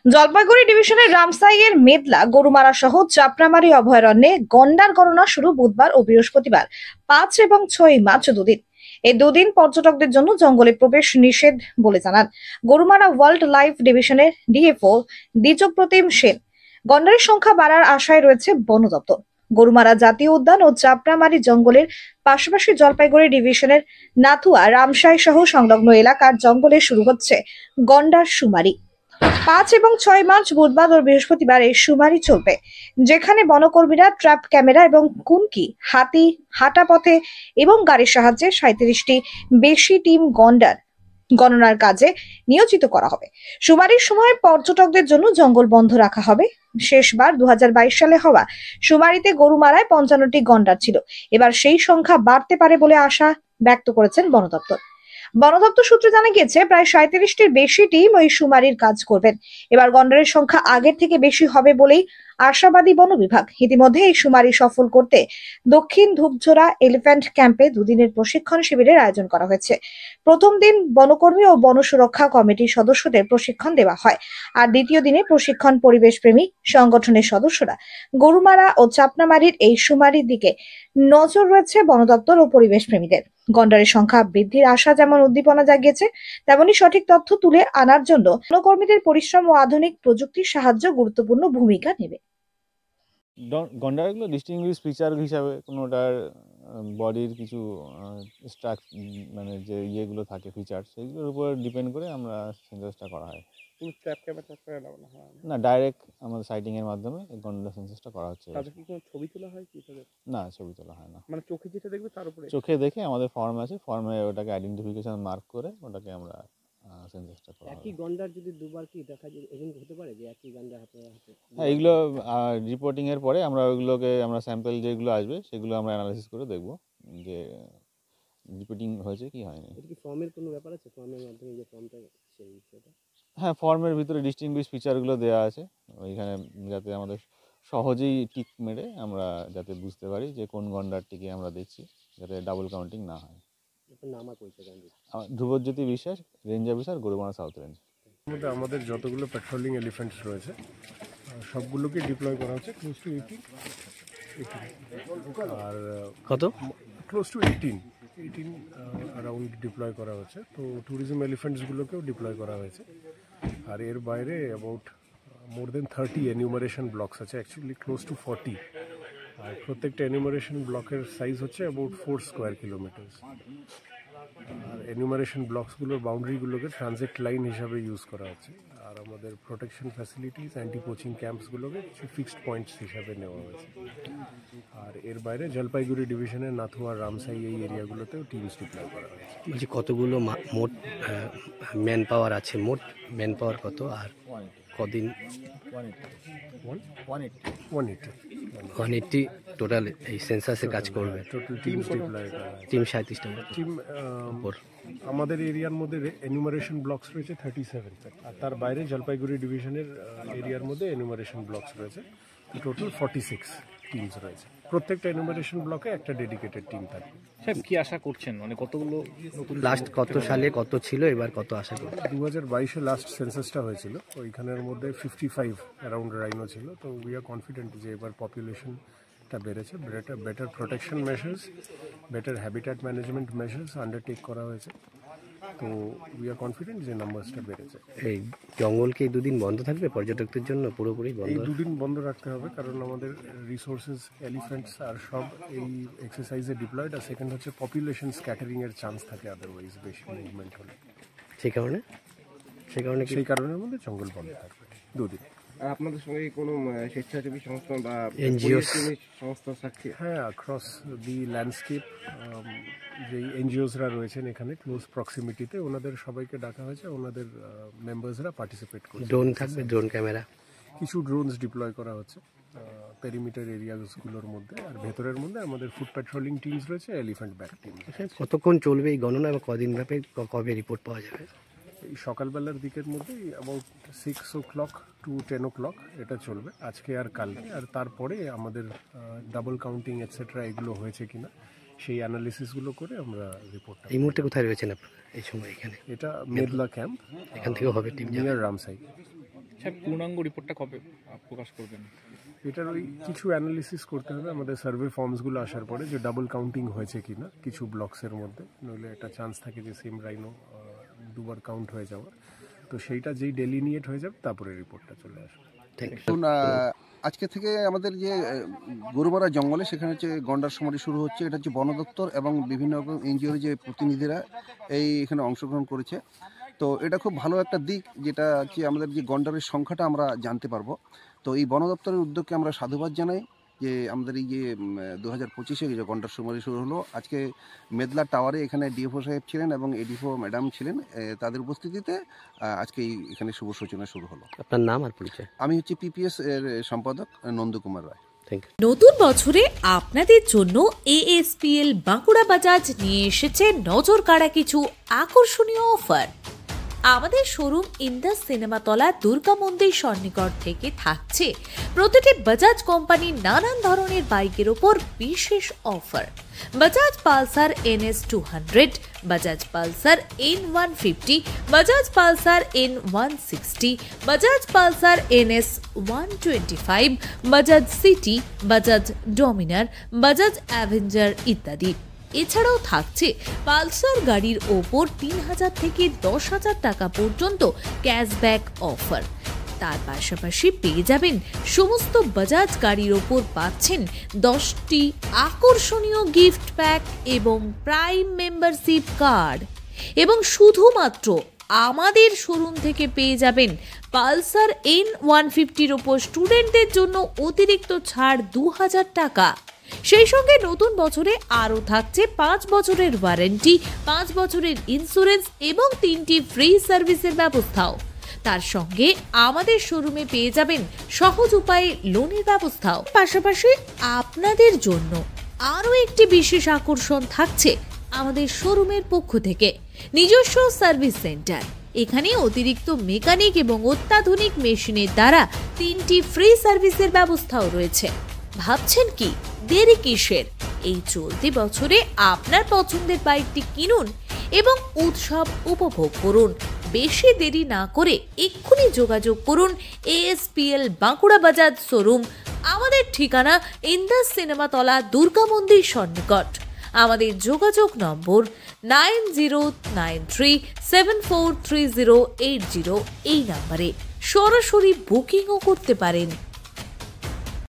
জলপাইগুড়ি ডিভিশনের রামসাইয়ের মেদলা গরুমারা সহ চাপড়ামারি অভয়ারণ্যে গন্ডার গণনা শুরু বুধবার ও বৃহস্পতিবার ৫ এবং ৬ মার্চ দুদিন। এই দুদিন পর্যটকদের জন্য জঙ্গলে প্রবেশ নিষেধ বলে জানান গরুমারা ওয়াইল্ড লাইফ ডিভিশনের ডিএফও দ্বিজপ্রতিম সেন। গন্ডারের সংখ্যা বাড়ার আশায় রয়েছে বন দপ্তর। গরুমারা জাতীয় উদ্যান ও চাপড়ামারি জঙ্গলের পাশাপাশি জলপাইগুড়ি ডিভিশনের নাথুয়া রামসাই সহ সংলগ্ন এলাকার জঙ্গলে শুরু হচ্ছে গন্ডার শুমারি। ৫ এবং ৬ মার্চ বুধবার ও বৃহস্পতিবার এই শুমারি চলবে, যেখানে বনকর্মীরা ট্র্যাপ ক্যামেরা এবং কুনকি, হাতি, হাঁটা পথে এবং গাড়ির সাহায্যে ৩৭টি বেশি টিম গন্ডার গণনার কাজে নিয়োজিত করা হবে। শুমারির সময় পর্যটকদের জন্য জঙ্গল বন্ধ রাখা হবে। শেষবার ২০২২ সালে হওয়া শুমারিতে গরুমারায় ৫৫টি গন্ডার ছিল। এবার সেই সংখ্যা বাড়তে পারে বলে আশা ব্যক্ত করেছেন বন দপ্তর। বন দপ্তর সূত্রে জানা গিয়েছে প্রায় ৩৭টির বেশি টিম ওই শুমারির কাজ করবেন। এবার গন্ডারের সংখ্যা আগের থেকে বেশি হবে বলেই আশাবাদী বন বিভাগ। ইতিমধ্যে এই শুমারি সফল করতে দক্ষিণ ধূপঝোড়া এলিফ্যান্ট ক্যাম্পে দুদিনের প্রশিক্ষণ শিবিরের আয়োজন করা হয়েছে। প্রথম দিন বনকর্মী ও বন সুরক্ষা কমিটির সদস্যদের প্রশিক্ষণ দেওয়া হয়, আর দ্বিতীয় দিনে প্রশিক্ষণ পরিবেশপ্রেমী সংগঠনের সদস্যরা। গরুমারা ও চাপড়ামারির এই শুমারির দিকে নজর রয়েছে বন দপ্তর ও পরিবেশ প্রেমীদের। গন্ডারের সংখ্যা বৃদ্ধির আশা যেমন উদ্দীপনা জাগিয়েছে, তেমনি সঠিক তথ্য তুলে আনার জন্য বনকর্মীদের পরিশ্রম ও আধুনিক প্রযুক্তির সাহায্য গুরুত্বপূর্ণ ভূমিকা নেবে। গন্ডারগুলো ডিস্টিংগুইশ ফিচার হিসাবে কোনোটার বডির কিছু মানে যে ইয়েগুলো থাকে ফিচার, সেইগুলোর উপর ডিপেন্ড করে আমরা সেন্সাসটা করা হয়। না, ডাইরেক্ট আমাদের সাইটিংয়ের মাধ্যমে গন্ডার সেন্সাসটা করা হচ্ছে। ছবি তোলা হয় কি? না, ছবি তোলা হয় না। মানে চোখে যেটা দেখবে তার উপরে চোখে দেখে আমাদের ফর্ম আছে, ফর্মে ওটাকে আইডেন্টিফিকেশন মার্ক করে ওটাকে আমরা সেন্সাসটা করা হয়। একই গন্ডার যদি দুবার কি দেখা যায়, এরকম হতে পারে যে একই গন্ডার হাতে? হ্যাঁ, এগুলো রিপোর্টিংয়ের পরে আমরা ওইগুলোকে স্যাম্পল যেগুলো আসবে সেগুলো আমরা অ্যানালাইসিস করে দেখব যে রিপোর্টিং হয়েছে কি হয়নি। এটা কি ফর্মের কোনো ব্যাপার আছে? ফর্মের মাধ্যমে যে ফর্মটা সেই বিষয়টা? হ্যাঁ, ফর্মের ভিতরে ডিস্টিংগুইশ ফিচারগুলো দেওয়া আছে ওইখানে, যাতে আমাদের সহজেই টিক মেরে আমরা যাতে বুঝতে পারি যে কোন গন্ডারটিকে আমরা দেখছি, যাতে ডাবল কাউন্টিং না হয়। ধ্রুবজ্যোতি বিশ্বাস, range officer, Gorumara south range. আমাদের যতগুলো পেট্রোলিং এলিফেন্টস রয়েছে সবগুলোকে ডিপ্লয় করা হচ্ছে ক্লোজ টু 18, আর কত ক্লোজ টু 18 অ্যারাউন্ড ডিপ্লয় করা হচ্ছে। তো ট্যুরিজম এলিফেন্টসগুলোকেও ডিপ্লয় করা হয়েছে। আর এর বাইরে about more than 30 enumeration blocks আছে, অ্যাকচুয়ালি ক্লোজ টু 40। আর প্রত্যেকটা এনিউমারেশন ব্লকের সাইজ হচ্ছে অ্যাবাউট 4 স্কোয়ার কিলোমিটার্স। আর এনিউমারেশন ব্লকসগুলোর বাউন্ডারিগুলোকে ট্রানজিট লাইন হিসাবে ইউজ করা হচ্ছে। আর আমাদের প্রোটেকশন ফ্যাসিলিটিস, অ্যান্টি পোচিং ক্যাম্পসগুলোকে কিছু ফিক্সড পয়েন্টস হিসাবে নেওয়া হয়েছে। আর এর বাইরে জলপাইগুড়ি ডিভিশনের নাথুয়া, রামসাই এই এরিয়াগুলোতেও টিমস ডিপ্লয় করা হয়েছে। বলছি কতগুলো মোট ম্যান পাওয়ার আছে? মোট ম্যান পাওয়ার কত? আর কদিন? 180 টোটাল এই সেন্সাসে কাজ করবে। টোটাল টিমস ডিপ্লয় করা হয়েছে। টিম 37টা টিম আমাদের এরিয়ার মধ্যে এনিউমারেশন ব্লকস রয়েছে 37, আর তার বাইরে জলপাইগুড়ি ডিভিশনের এরিয়ার মধ্যে এনিউমারেশন ব্লকস রয়েছে। টোটাল 46 টিমস রয়েছে। প্রত্যেকটা এনিউমারেশন ব্লকে একটা ডেডিকেটেড টিম থাকবে। স্যার, কি আশা করছেন? মানে কতগুলো নতুন? লাস্ট কত সালে কত ছিল, এবার কত আশা করছেন? 2022-এ লাস্ট সেন্সাসটা হয়েছিল, ওইখানের মধ্যে 55 অ্যারাউন্ড রাইনো ছিল। তো উই আর কনফিডেন্ট যে এবার পপুলেশনটা বেড়েছে। Better protection measures, better habitat management measures undertake করা হয়েছে। তো উই আর কনফিডেন্ট যে নাম্বারসটা বেড়েছে। এই জঙ্গল কি দুদিন বন্ধ থাকবে পর্যটকদের জন্য? পুরোপুরি বন্ধ? এই দুদিন বন্ধ রাখতে হবে, কারণ আমাদের রিসোর্সেস, এলিফ্যান্টস আর সব এই এক্সারসাইজে ডিপ্লয়েড। আর সেকেন্ড হচ্ছে পপুলেশন স্ক্যাটারিংয়ের চান্স থাকে আদারওয়াইজ বেশি মুভমেন্ট হলে। সেই কারণের মধ্যে জঙ্গল বন্ধ থাকবে দুদিন। আর আপনাদের সঙ্গে কোনো স্বেচ্ছাসেবী সংস্থা বা এনজিও সংস্থা থাকছে? হ্যাঁ, অ্যাক্রস দি ল্যান্ডস্কেপ যেই এনজিওসরা রয়েছেন এখানে ক্লোজ প্রক্সিমিটিতে, ওনাদের সবাইকে ডাকা হয়েছে। ওনাদের মেম্বার্সরা পার্টিসিপেট করছে। ড্রোন থাকবে, ড্রোন ক্যামেরা, কিছু ড্রোনস ডিপ্লয় করা হচ্ছে পেরিমিটার এরিয়াগুলোর মধ্যে। আর ভেতরের মধ্যে আমাদের ফুড পেট্রোলিং টিমস রয়েছে, এলিফ্যান্ট ব্যাক টিম। কতক্ষণ চলবে এই গণনা এবং কদিন ব্যাপী, কবে রিপোর্ট পাওয়া যাবে? এই সকালবেলার দিকের মধ্যে অ্যাবাউট 6 o'clock to 10 o'clock এটা চলবে আজকে আর কালকে। আর তারপরে আমাদের ডাবল কাউন্টিং এটসেট্রা এগুলো হয়েছে কিনা সেই অ্যানালিসিসগুলো করে আমরা রিপোর্ট। এই মুহূর্তে কোথায় রয়েছেন আপনারা এই সময়? এখানে এটা মেদলা ক্যাম্প, এখান থেকে হবে টিম নিয়ার রামসাই। স্যার পূর্ণাঙ্গ রিপোর্টটা কবে প্রকাশ করবেন? এটার ওই কিছু অ্যানালিসিস করতে হবে আমাদের সার্ভে ফর্মসগুলো আসার পরে, যে ডাবল কাউন্টিং হয়েছে কিনা কিছু ব্লকসের মধ্যে, নইলে একটা চান্স থাকে যে সেম রাইনো দুবার কাউন্ট হয়ে যাওয়ার। তো সেইটা যেই ডেলিনিয়েট হয়ে যাবে তারপরে রিপোর্টটা চলে আসবে। দেখুন, আজকে থেকে আমাদের যে গরুমারা জঙ্গলে সেখানে হচ্ছে গন্ডার সমাধি শুরু হচ্ছে। এটা হচ্ছে বন দপ্তর এবং বিভিন্ন রকম এনজিওর যে প্রতিনিধিরা এখানে অংশগ্রহণ করেছে। তো এটা খুব ভালো একটা দিক, যেটা হচ্ছে আমাদের যে গন্ডারের সংখ্যাটা আমরা জানতে পারবো। তো এই বন দপ্তরের উদ্যোগকে আমরা সাধুবাদ জানাই, যে আমাদের এই যে 2025-এ যে গন্ডার সমাধি শুরু হলো। আজকে মেদলা টাওয়ারে এখানে ডিএফও সাহেব ছিলেন এবং এডিএফও ম্যাডাম ছিলেন, তাদের উপস্থিতিতে আজকে এখানে শুভ সূচনা শুরু হলো। আপনার নাম আর পরিচয়? আমি হচ্ছে পিপিএস এর সম্পাদক নন্দকুমার রায়। Thank you. নতুন বছরে আপনাদের জন্য এএসপিএল বাঁকুড়া বাজাজ নিয়ে এসেছে নজর কাড়া কিছু আকর্ষণীয় অফার। আমাদের শোরুম ইন্দাস সিনেমাতলা দুর্গা মন্দির সন্নিকট থেকে থাকছে প্রতিটি বাজাজ কোম্পানির নানান ধরনের বাইকের ওপর বিশেষ offer. Bajaj Pulsar NS 200, Bajaj Pulsar N150, Bajaj Pulsar N160, Bajaj Pulsar NS 125, Bajaj city, Bajaj Dominar, Bajaj Avenger ইত্যাদি। এছাড়াও থাকছে পালসার গাড়ির ওপর 3,000 থেকে 10,000 টাকা পর্যন্ত ক্যাশব্যাক অফার। তার পাশাপাশি পেয়ে যাবেন সমস্ত বাজাজ গাড়ির ওপর পাচ্ছেন 10টি আকর্ষণীয় গিফট প্যাক এবং প্রাইম মেম্বারশিপ কার্ড। এবং শুধুমাত্র আমাদের শোরুম থেকে পেয়ে যাবেন পালসার N150-র ওপর স্টুডেন্টদের জন্য অতিরিক্ত ছাড় 2,000 টাকা। সেই সঙ্গে নতুন বছরে আরও থাকছে 5 বছরের ওয়ারেন্টি, 5 বছরের ইন্স্যুরেন্স এবং 3টি ফ্রি সার্ভিসের ব্যবস্থাও। তার সঙ্গে আমাদের শোরুমে পেয়ে যাবেন সহজ উপায়ে লোনের ব্যবস্থাও। পাশাপাশি আপনাদের জন্য আরও একটি বিশেষ আকর্ষণ থাকছে আমাদের শোরুমের পক্ষ থেকে, নিজস্ব সার্ভিস সেন্টার। এখানে অতিরিক্ত মেকানিক এবং অত্যাধুনিক মেশিনের দ্বারা 3টি ফ্রি সার্ভিসের ব্যবস্থাও রয়েছে। ভাবছেন কি দেরি কিসের? এই চলতি বছরে আপনার পছন্দের বাইকটি কিনুন এবং উৎসব উপভোগ করুন। বেশি দেরি না করে এক্ষুনি যোগাযোগ করুন এএসপিএল বাঁকুড়া বাজাজ শোরুম। আমাদের ঠিকানা ইন্দাস সিনেমাতলা দুর্গা মন্দির সন্নিকট। আমাদের যোগাযোগ নম্বর 9093743080 এই নম্বরে সরাসরি বুকিংও করতে পারেন।